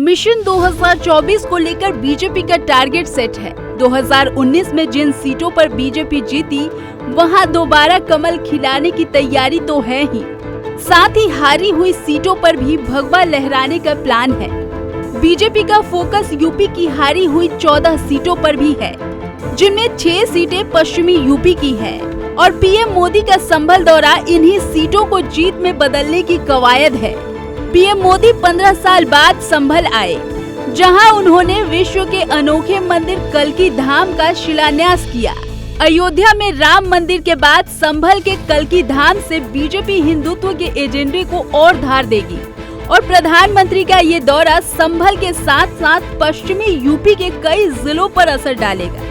Mission 2024 को लेकर BJP का टारगेट सेट है। 2019 में जिन सीटों पर बीजेपी जीती, वहां दोबारा कमल खिलाने की तैयारी तो है ही, साथ ही हारी हुई सीटों पर भी भगवा लहराने का प्लान है। बीजेपी का फोकस यूपी की हारी हुई 14 सीटों पर भी है, जिनमें 6 सीटें पश्चिमी यूपी की है और पीएम मोदी का संभल दौरा इन्हीं सीटों को जीत में बदलने की कवायद है। पीएम मोदी 15 साल बाद संभल आए, जहां उन्होंने विश्व के अनोखे मंदिर कल्की धाम का शिलान्यास किया। अयोध्या में राम मंदिर के बाद संभल के कल्की धाम से बीजेपी हिंदुत्व के एजेंडे को और धार देगी और प्रधानमंत्री का ये दौरा संभल के साथ साथ पश्चिमी यूपी के कई जिलों पर असर डालेगा।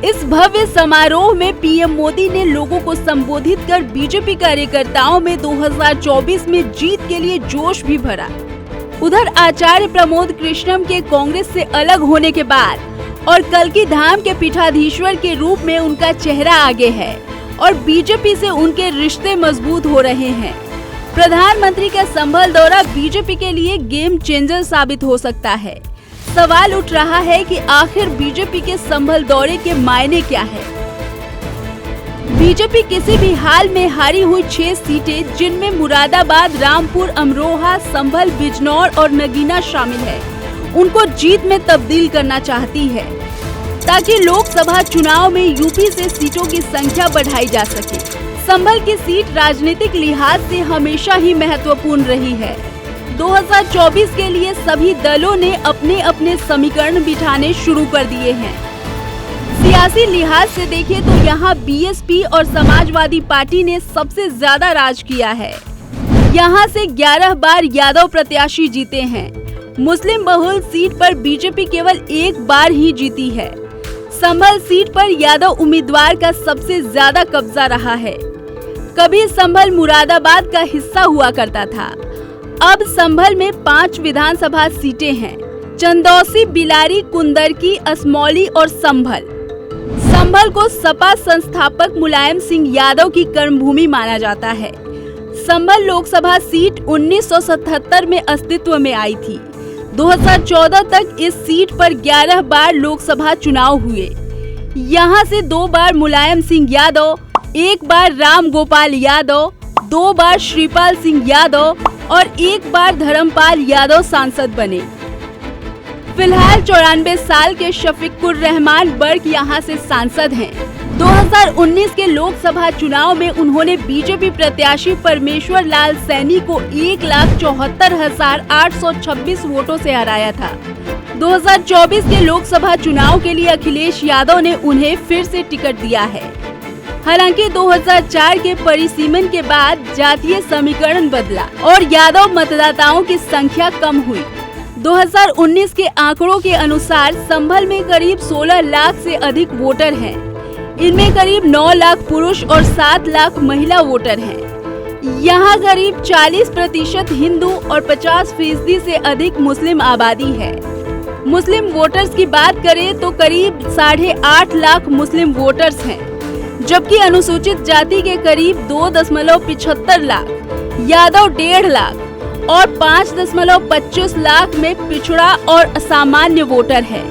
इस भव्य समारोह में पीएम मोदी ने लोगों को संबोधित कर बीजेपी कार्यकर्ताओं में 2024 में जीत के लिए जोश भी भरा। उधर आचार्य प्रमोद कृष्णम के कांग्रेस से अलग होने के बाद और कल्की धाम के पीठाधीश्वर के रूप में उनका चेहरा आगे है और बीजेपी से उनके रिश्ते मजबूत हो रहे हैं। प्रधानमंत्री का संभल दौरा बीजेपी के लिए गेम चेंजर साबित हो सकता है। सवाल उठ रहा है कि आखिर बीजेपी के संभल दौरे के मायने क्या है। बीजेपी किसी भी हाल में हारी हुई 6 सीटें, जिनमें मुरादाबाद, रामपुर, अमरोहा, संभल, बिजनौर और नगीना शामिल है, उनको जीत में तब्दील करना चाहती है, ताकि लोकसभा चुनाव में यूपी से सीटों की संख्या बढ़ाई जा सके। संभल की सीट राजनीतिक लिहाज से हमेशा ही महत्वपूर्ण रही है। 2024 के लिए सभी दलों ने अपने अपने समीकरण बिठाने शुरू कर दिए हैं। सियासी लिहाज से देखें तो यहाँ बीएसपी और समाजवादी पार्टी ने सबसे ज्यादा राज किया है। यहाँ से 11 बार यादव प्रत्याशी जीते हैं। मुस्लिम बहुल सीट पर बीजेपी केवल 1 बार ही जीती है। संभल सीट पर यादव उम्मीदवार का सबसे ज्यादा कब्जा रहा है। कभी संभल मुरादाबाद का हिस्सा हुआ करता था। अब संभल में 5 विधानसभा सीटें हैं: चंदौसी, बिलारी, कुंदरकी, असमौली और संभल। संभल को सपा संस्थापक मुलायम सिंह यादव की कर्मभूमि माना जाता है। संभल लोकसभा सीट 1977 में अस्तित्व में आई थी। 2014 तक इस सीट पर 11 बार लोकसभा चुनाव हुए। यहाँ से 2 बार मुलायम सिंह यादव, 1 बार राम गोपाल यादव, 2 बार श्रीपाल सिंह यादव और 1 बार धर्मपाल यादव सांसद बने। फिलहाल 94 साल के शफीकुर रहमान बर्क यहाँ से सांसद हैं। 2019 के लोकसभा चुनाव में उन्होंने बीजेपी प्रत्याशी परमेश्वर लाल सैनी को 1,74,826 वोटों से हराया था। 2024 के लोकसभा चुनाव के लिए अखिलेश यादव ने उन्हें फिर से टिकट दिया है। हालांकि 2004 के परिसीमन के बाद जातीय समीकरण बदला और यादव मतदाताओं की संख्या कम हुई। 2019 के आंकड़ों के अनुसार संभल में करीब 16 लाख से अधिक वोटर हैं। इनमें करीब 9 लाख पुरुष और 7 लाख महिला वोटर हैं। यहाँ करीब 40% हिंदू और 50% से अधिक मुस्लिम आबादी है। मुस्लिम वोटर्स की बात करें तो करीब 8.5 लाख मुस्लिम वोटर्स हैं, जबकि अनुसूचित जाति के करीब 2.75 लाख, यादव 1.5 लाख और 5.25 लाख में पिछड़ा और असामान्य वोटर है।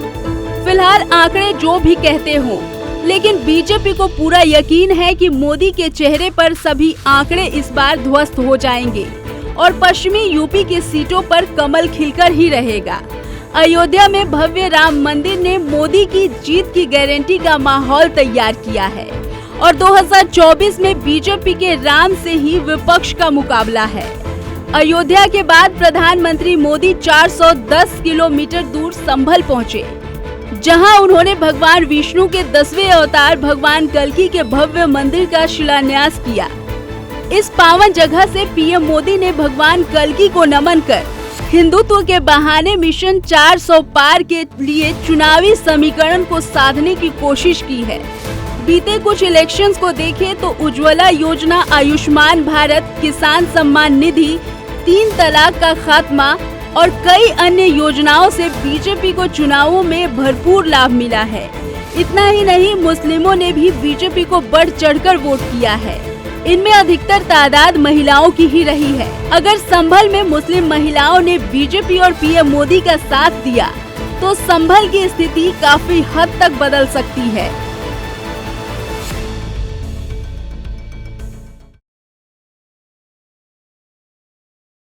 फिलहाल आंकड़े जो भी कहते हों, लेकिन बीजेपी को पूरा यकीन है कि मोदी के चेहरे पर सभी आंकड़े इस बार ध्वस्त हो जाएंगे और पश्चिमी यूपी की सीटों पर कमल खिलकर ही रहेगा। अयोध्या में भव्य राम मंदिर ने मोदी की जीत की गारंटी का माहौल तैयार किया है और 2024 में बीजेपी के राम से ही विपक्ष का मुकाबला है। अयोध्या के बाद प्रधानमंत्री मोदी 410 किलोमीटर दूर संभल पहुंचे, जहां उन्होंने भगवान विष्णु के 10वें अवतार भगवान कल्की के भव्य मंदिर का शिलान्यास किया। इस पावन जगह से पीएम मोदी ने भगवान कल्की को नमन कर हिंदुत्व के बहाने मिशन 400 पार के लिए चुनावी समीकरण को साधने की कोशिश की है। बीते कुछ इलेक्शंस को देखें तो उज्ज्वला योजना, आयुष्मान भारत, किसान सम्मान निधि, 3 तलाक का खात्मा और कई अन्य योजनाओं से बीजेपी को चुनावों में भरपूर लाभ मिला है। इतना ही नहीं, मुस्लिमों ने भी बीजेपी को बढ़ चढ़कर वोट किया है। इनमें अधिकतर तादाद महिलाओं की ही रही है। अगर संभल में मुस्लिम महिलाओं ने बीजेपी और पीएम मोदी का साथ दिया तो संभल की स्थिति काफी हद तक बदल सकती है।